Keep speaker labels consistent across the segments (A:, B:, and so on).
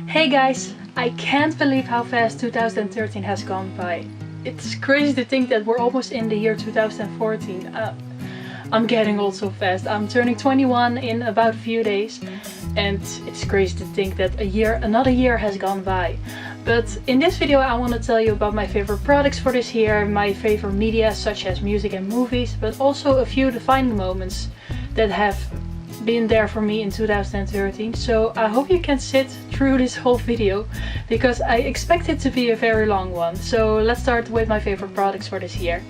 A: Hey guys, I can't believe how fast 2013 has gone by. It's crazy to think that we're almost in the year 2014. I'm getting old so fast. I'm turning 21 in about a few days and it's crazy to think that another year has gone by. But in this video I want to tell you about my favorite products for this year, my favorite media such as music and movies, but also a few defining moments that have been there for me in 2013. So I hope you can sit through this whole video because I expect it to be a very long one. So let's start with my favorite products for this year.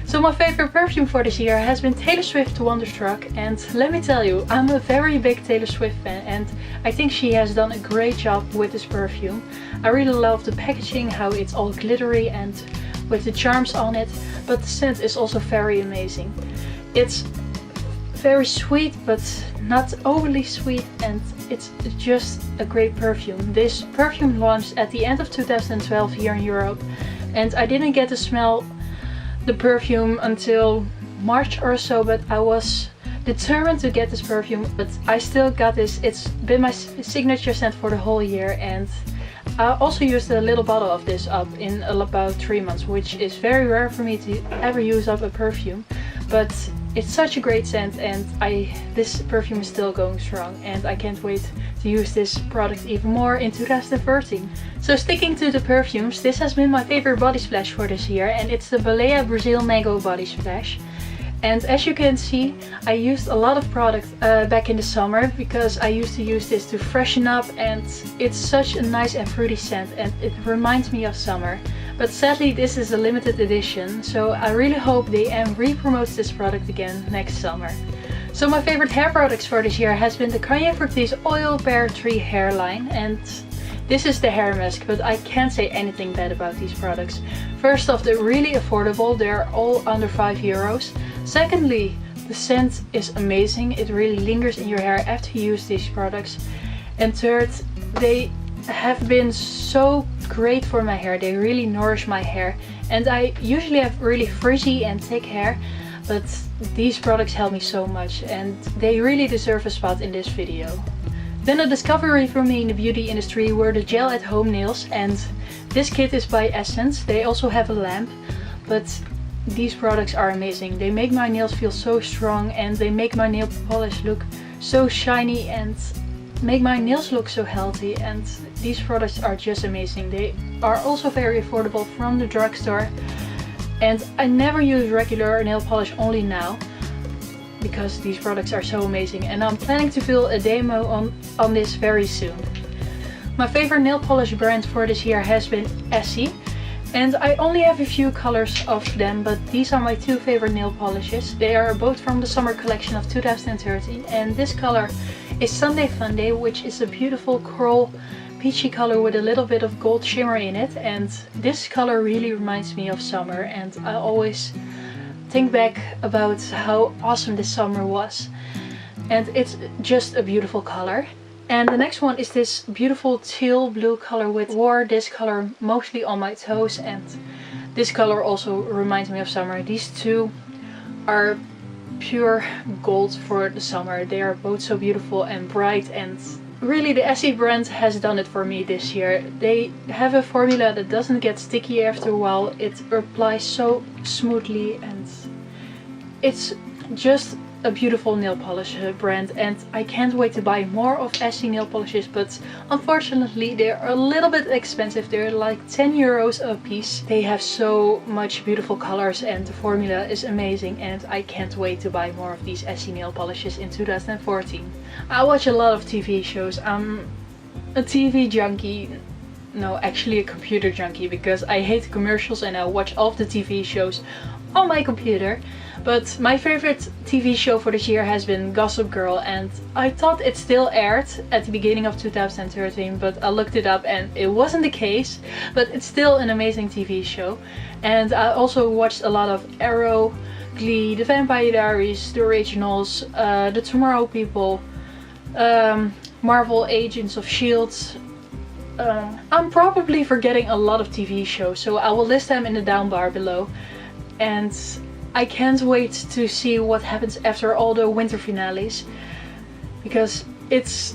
A: So my favorite perfume for this year has been Taylor Swift's Wonderstruck, and let me tell you, I'm a very big Taylor Swift fan and I think she has done a great job with this perfume. I really love the packaging, how it's all glittery and with the charms on it, but the scent is also very amazing. It's very sweet but not overly sweet, and it's just a great perfume. This perfume launched at the end of 2012 here in Europe and I didn't get to smell the perfume until March or so, but I was determined to get this perfume, but I still got this. It's been my signature scent for the whole year, and I also used a little bottle of this up in about 3 months, which is very rare for me to ever use up a perfume, but it's such a great scent and this perfume is still going strong and I can't wait to use this product even more in 2013. So sticking to the perfumes, this has been my favorite body splash for this year and it's the Balea Brazil Mango Body Splash. And as you can see, I used a lot of product back in the summer because I used to use this to freshen up, and it's such a nice and fruity scent and it reminds me of summer. But sadly this is a limited edition, so I really hope they re-promotes this product again next summer. So my favorite hair products for this year has been the Garnier Oil Repair Tree hairline, and this is the hair mask, but I can't say anything bad about these products. First off, they're really affordable, they're all under €5. Secondly, the scent is amazing, it really lingers in your hair after you use these products. And third, they have been so great for my hair, they really nourish my hair. And I usually have really frizzy and thick hair, but these products help me so much and they really deserve a spot in this video. Then a discovery for me in the beauty industry were the gel at home nails, and this kit is by Essence. They also have a lamp, but these products are amazing. They make my nails feel so strong and they make my nail polish look so shiny and make my nails look so healthy, and these products are just amazing. They are also very affordable from the drugstore, and I never use regular nail polish only now because these products are so amazing, and I'm planning to film a demo on this very soon. My favorite nail polish brand for this year has been Essie, and I only have a few colors of them, but these are my two favorite nail polishes. They are both from the summer collection of 2013, and this color is Sunday Funday, which is a beautiful coral peachy color with a little bit of gold shimmer in it, and this color really reminds me of summer, and I always think back about how awesome this summer was, and it's just a beautiful color. And the next one is this beautiful teal blue color, with wore this color mostly on my toes, and this color also reminds me of summer. These two are pure gold for the summer. They are both so beautiful and bright, and really the Essie brand has done it for me this year. They have a formula that doesn't get sticky after a while. It applies so smoothly and it's just a beautiful nail polish brand, and I can't wait to buy more of Essie nail polishes, but unfortunately they're a little bit expensive. They're like €10 a piece. They have so much beautiful colors and the formula is amazing, and I can't wait to buy more of these Essie nail polishes in 2014. I watch a lot of TV shows. I'm a TV junkie. No, actually a computer junkie, because I hate commercials and I watch all of the TV shows on my computer. But my favorite TV show for this year has been Gossip Girl, and I thought it still aired at the beginning of 2013, but I looked it up and it wasn't the case, but it's still an amazing TV show. And I also watched a lot of Arrow, Glee, the Vampire Diaries, the originals, the Tomorrow People, Marvel Agents of S.H.I.E.L.D. I'm probably forgetting a lot of TV shows, so I will list them in the down bar below. And I can't wait to see what happens after all the winter finales, because it's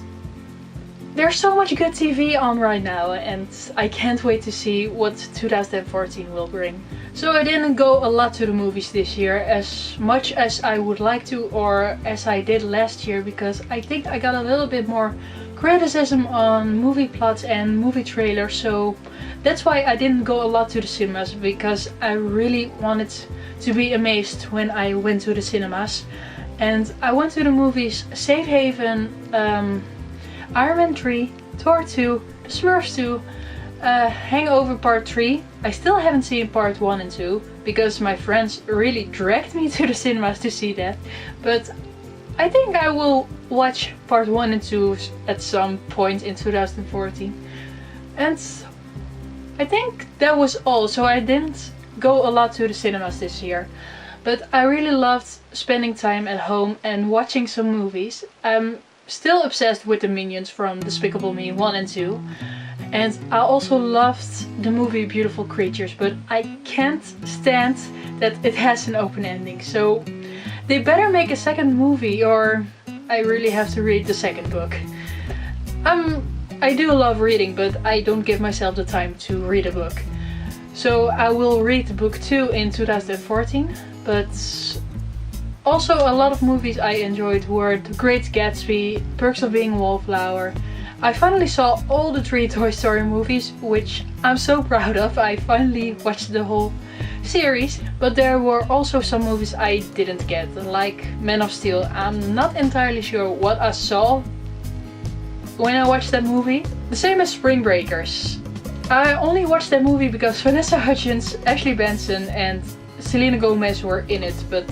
A: there's so much good TV on right now, and I can't wait to see what 2014 will bring. So I didn't go a lot to the movies this year, as much as I would like to, or as I did last year, because I think I got a little bit more criticism on movie plots and movie trailers, so that's why I didn't go a lot to the cinemas, because I really wanted to be amazed when I went to the cinemas. And I went to the movies Safe Haven, Iron Man 3, Thor 2, Smurfs 2, Hangover Part 3. I still haven't seen Part 1 and 2, because my friends really dragged me to the cinemas to see that. But I think I will watch Part 1 and 2 at some point in 2014. And I think that was all, so I didn't go a lot to the cinemas this year. But I really loved spending time at home and watching some movies. I'm still obsessed with the Minions from Despicable Me 1 and 2. And I also loved the movie Beautiful Creatures, but I can't stand that it has an open ending. So they better make a second movie, or I really have to read the second book. I do love reading, but I don't give myself the time to read a book. So I will read book 2 in 2014, but also a lot of movies I enjoyed were The Great Gatsby, Perks of Being a Wallflower. I finally saw all the 3 Toy Story movies, which I'm so proud of. I finally watched the whole series, but there were also some movies I didn't get, like Man of Steel. I'm not entirely sure what I saw when I watched that movie. The same as Spring Breakers. I only watched that movie because Vanessa Hudgens, Ashley Benson and Selena Gomez were in it, but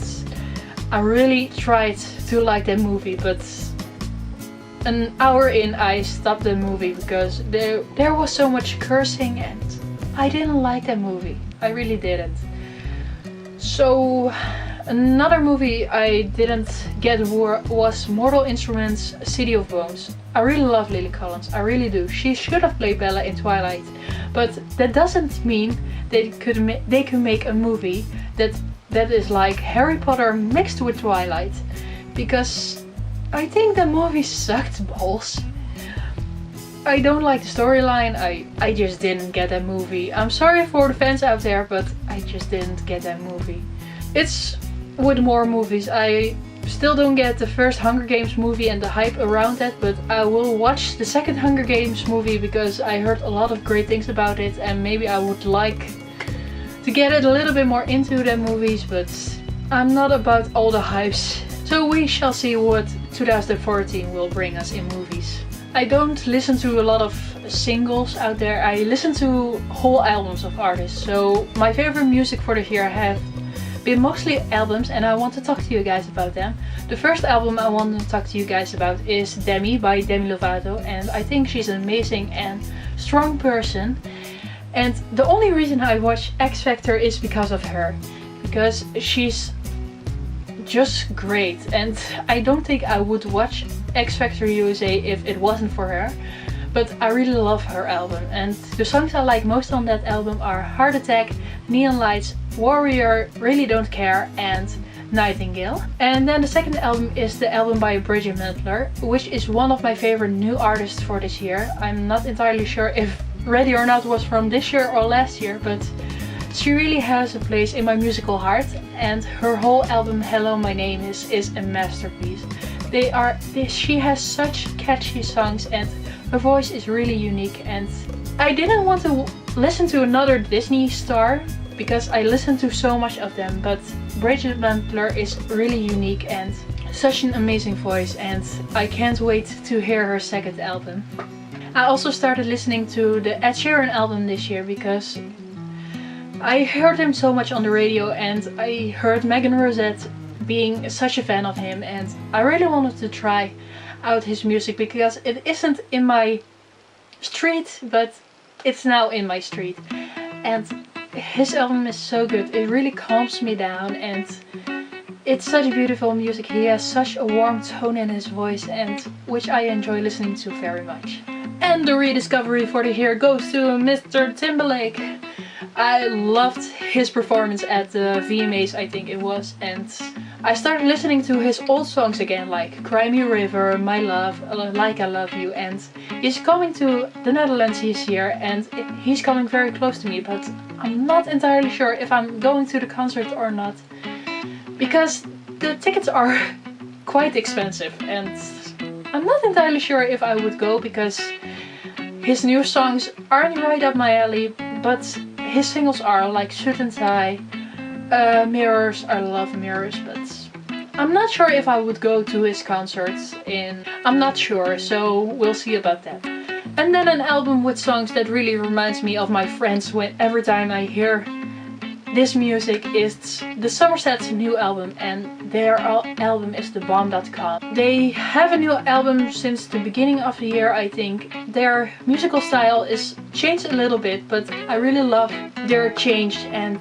A: I really tried to like that movie, but an hour in I stopped the movie because there was so much cursing and I didn't like that movie. I really didn't. So another movie I didn't get was Mortal Instruments City of Bones. I really love Lily Collins, I really do. She should have played Bella in Twilight, but that doesn't mean they could make a movie that is like Harry Potter mixed with Twilight, because I think the movie sucked balls. I don't like the storyline, I just didn't get that movie. I'm sorry for the fans out there, but I just didn't get that movie. It's with more movies. I still don't get the first Hunger Games movie and the hype around that, but I will watch the second Hunger Games movie because I heard a lot of great things about it, and maybe I would like to get it a little bit more into the movies, but I'm not about all the hypes. So we shall see what 2014 will bring us in movies. I don't listen to a lot of singles out there, I listen to whole albums of artists. So my favorite music for the year have been mostly albums, and I want to talk to you guys about them. The first album I want to talk to you guys about is Demi by Demi Lovato, and I think she's an amazing and strong person. And the only reason I watch X Factor is because of her, because she's just great, and I don't think I would watch X Factor USA if it wasn't for her. But I really love her album, and the songs I like most on that album are Heart Attack, Neon Lights, Warrior, Really Don't Care and Nightingale. And then the second album is the album by Bridget Mendler, which is one of my favorite new artists for this year. I'm not entirely sure if Ready or Not was from this year or last year, but she really has a place in my musical heart, and her whole album Hello My Name is a masterpiece. She has such catchy songs and her voice is really unique, and I didn't want to listen to another Disney star because I listen to so much of them, but Bridget Mendler is really unique and such an amazing voice, and I can't wait to hear her second album. I also started listening to the Ed Sheeran album this year because I heard him so much on the radio, and I heard Megan Rosette being such a fan of him, and I really wanted to try out his music because it isn't in my street, but it's now in my street. And his album is so good, it really calms me down, and it's such beautiful music. He has such a warm tone in his voice, and which I enjoy listening to very much. And the rediscovery for the year goes to Mr. Timberlake. I loved his performance at the VMAs, I think it was, and I started listening to his old songs again, like Cry Me a River, My Love, Like I Love You, and he's coming to the Netherlands this year and he's coming very close to me, but I'm not entirely sure if I'm going to the concert or not, because the tickets are quite expensive and I'm not entirely sure if I would go, because his new songs aren't right up my alley, but his singles are, like Shouldn't I, Mirrors, I love Mirrors, but I'm not sure if I would go to his concerts I'm not sure, so we'll see about that. And then an album with songs that really reminds me of my friends when every time I hear this music is the Somerset's new album, and their album is TheBomb.com. They have a new album since the beginning of the year, I think. Their musical style is changed a little bit, but I really love their change, and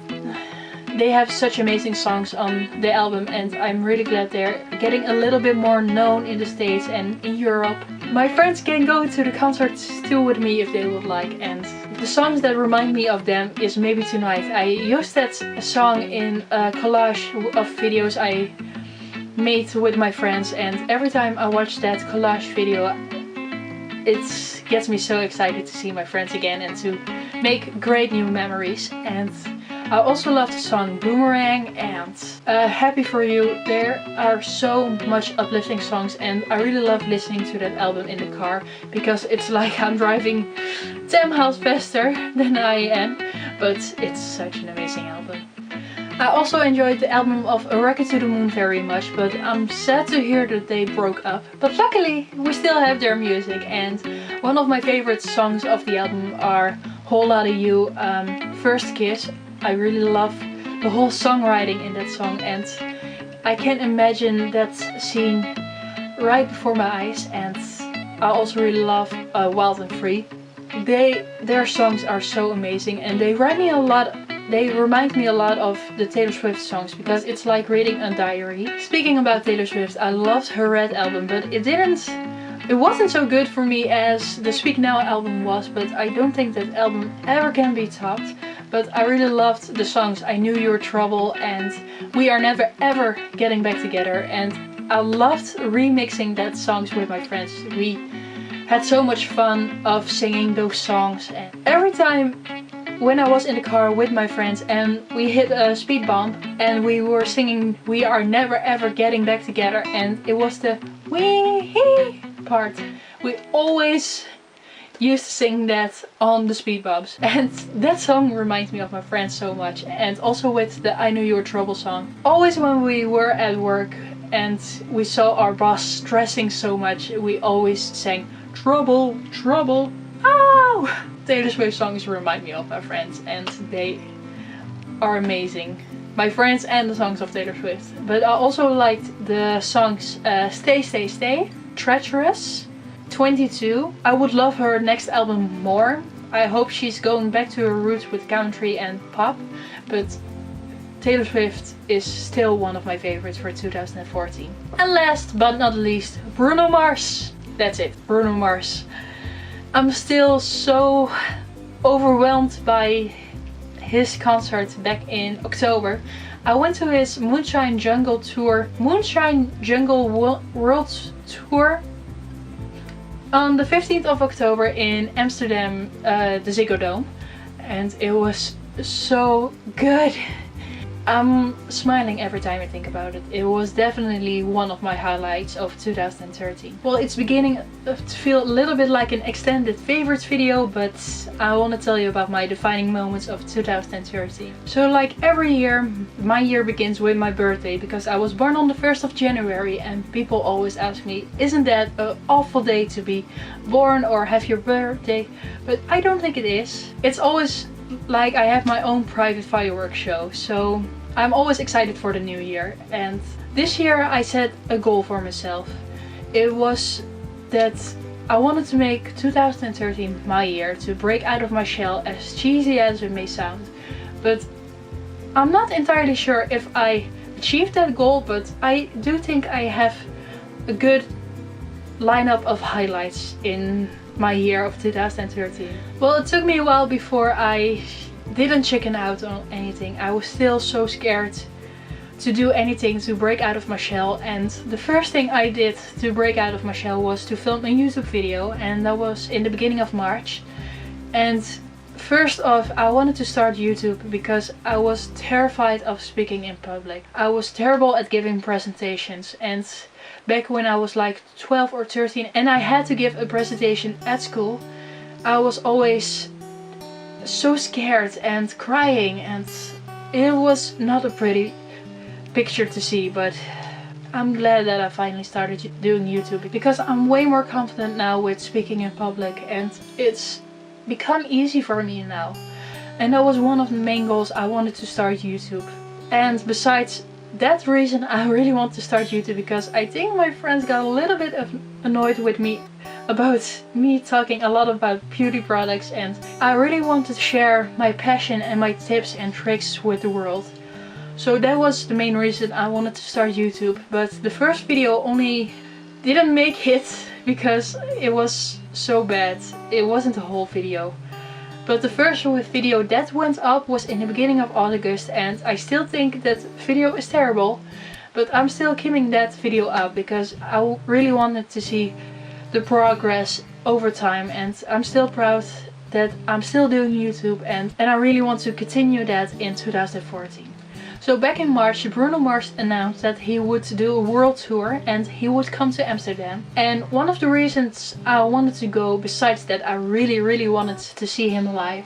A: they have such amazing songs on the album, and I'm really glad they're getting a little bit more known in the States and in Europe. My friends can go to the concerts too with me if they would like, and the songs that remind me of them is Maybe Tonight. I used that song in a collage of videos I made with my friends, and every time I watch that collage video it gets me so excited to see my friends again and to make great new memories. And I also love the song Boomerang and Happy For You. There are so much uplifting songs, and I really love listening to that album in the car, because it's like I'm driving 10 miles faster than I am, but it's such an amazing album. I also enjoyed the album of A Rocket to the Moon very much, but I'm sad to hear that they broke up. But luckily we still have their music, and one of my favorite songs of the album are Whole Lotta You, First Kiss. I really love the whole songwriting in that song, and I can imagine that scene right before my eyes. And I also really love Wild and Free. Their songs are so amazing, and they remind me a lot of the Taylor Swift songs, because it's like reading a diary. Speaking about Taylor Swift, I loved her Red album, but it wasn't so good for me as the Speak Now album was, but I don't think that album ever can be topped. But I really loved the songs I Knew You Were Trouble and We Are Never Ever Getting Back Together, and I loved remixing that songs with my friends. We had so much fun of singing those songs, and every time when I was in the car with my friends and we hit a speed bump and we were singing We Are Never Ever Getting Back Together, and it was the wee part, we always used to sing that on the speed bumps, and that song reminds me of my friends so much. And also with the I Knew You Were Trouble song, always when we were at work and we saw our boss stressing so much, we always sang trouble, trouble, ow! Taylor Swift songs remind me of my friends, and they are amazing. My friends and the songs of Taylor Swift. But I also liked the songs Stay, Stay, Stay, Treacherous, 22. I would love her next album more. I hope she's going back to her roots with country and pop, but Taylor Swift is still one of my favorites for 2014. And last but not least, Bruno Mars. That's it, Bruno Mars. I'm still so overwhelmed by his concert back in October. I went to his Moonshine Jungle World Tour on the 15th of October in Amsterdam, the Ziggo Dome, and it was so good. I'm smiling every time I think about it. It was definitely one of my highlights of 2013. Well, it's beginning to feel a little bit like an extended favorites video, but I want to tell you about my defining moments of 2013. So like every year, my year begins with my birthday, because I was born on the 1st of January, and people always ask me, isn't that an awful day to be born or have your birthday? But I don't think it is. It's always like I have my own private fireworks show, so I'm always excited for the new year. And this year I set a goal for myself. It was that I wanted to make 2013 my year to break out of my shell, as cheesy as it may sound. But I'm not entirely sure if I achieved that goal, but I do think I have a good lineup of highlights in my year of 2013. Well, it took me a while before I didn't chicken out on anything. I was still so scared to do anything to break out of my shell, and the first thing I did to break out of my shell was to film a YouTube video, and that was in the beginning of March. And first off, I wanted to start YouTube because I was terrified of speaking in public. I was terrible at giving presentations, and back when I was like 12 or 13 and I had to give a presentation at school, I was always so scared and crying, and it was not a pretty picture to see. But I'm glad that I finally started doing YouTube because I'm way more confident now with speaking in public, and it's become easy for me now. And that was one of the main goals. I wanted to start YouTube. And besides that reason, I really want to start YouTube because I think my friends got a little bit annoyed with me about me talking a lot about beauty products, and I really wanted to share my passion and my tips and tricks with the world. So that was the main reason I wanted to start YouTube. But the first video only didn't make it because it was so bad. It wasn't a whole video. But the first video that went up was in the beginning of August, and I still think that video is terrible. But I'm still keeping that video up because I really wanted to see the progress over time, and I'm still proud that I'm still doing YouTube, and I really want to continue that in 2014. So back in March, Bruno Mars announced that he would do a world tour and he would come to Amsterdam. And one of the reasons I wanted to go, besides that I really wanted to see him live,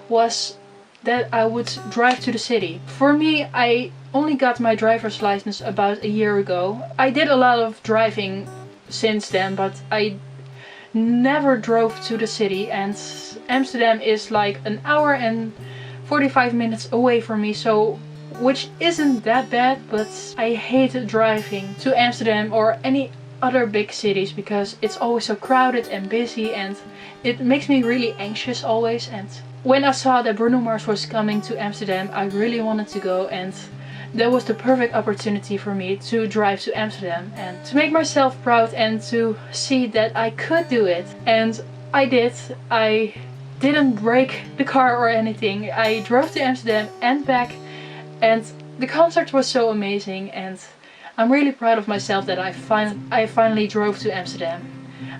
A: was that I would drive to the city. For me, I only got my driver's license about a year ago. I did a lot of driving since then, but I never drove to the city, and Amsterdam is like an hour and 45 minutes away from me, so which isn't that bad, but I hate driving to Amsterdam or any other big cities because it's always so crowded and busy, and it makes me really anxious always. And when I saw that Bruno Mars was coming to Amsterdam, I really wanted to go, and that was the perfect opportunity for me to drive to Amsterdam and to make myself proud and to see that I could do it. And I did. I didn't break the car or anything. I drove to Amsterdam and back. And the concert was so amazing, and I'm really proud of myself that I finally drove to Amsterdam.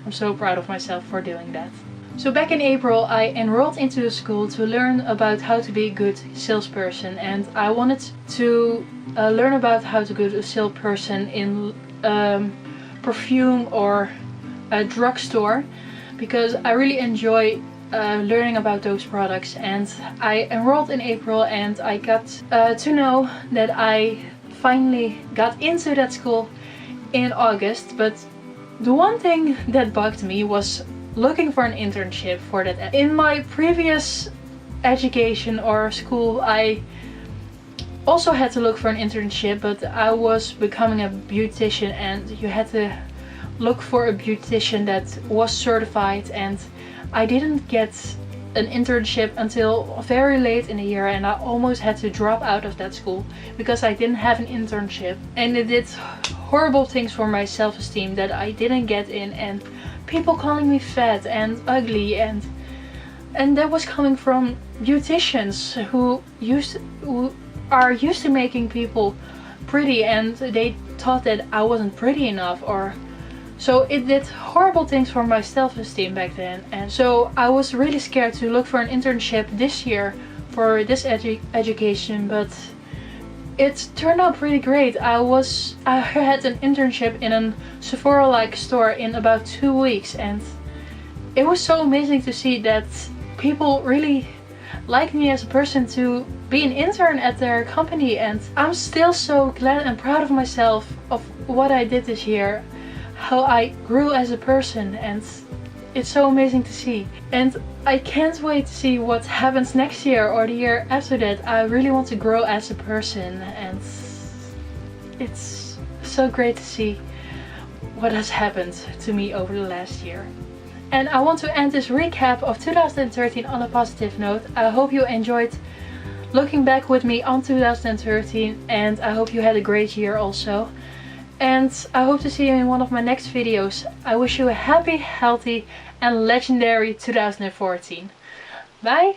A: I'm so proud of myself for doing that. So back in April, I enrolled into a school to learn about how to be a good salesperson, and I wanted to learn about how to be a salesperson in perfume or a drugstore, because I really enjoy learning about those products. And I enrolled in April, and I got to know that I finally got into that school in August. But the one thing that bugged me was looking for an internship for that. In my previous education or school, I also had to look for an internship, but I was becoming a beautician, and you had to look for a beautician that was certified, and I didn't get an internship until very late in the year, and I almost had to drop out of that school because I didn't have an internship, and it did horrible things for my self-esteem that I didn't get in, and people calling me fat and ugly, and that was coming from beauticians who are used to making people pretty, and they thought that I wasn't pretty enough, or so it did horrible things for my self-esteem back then. And so I was really scared to look for an internship this year for this education, but it turned out pretty great. I had an internship in a Sephora-like store in about 2 weeks, and it was so amazing to see that people really like me as a person to be an intern at their company. And I'm still so glad and proud of myself of what I did this year, how I grew as a person, and it's so amazing to see. And I can't wait to see what happens next year or the year after that. I really want to grow as a person, and it's so great to see what has happened to me over the last year. And I want to end this recap of 2013 on a positive note. I hope you enjoyed looking back with me on 2013, and I hope you had a great year also. And I hope to see you in one of my next videos. I wish you a happy, healthy and legendary 2014. Bye!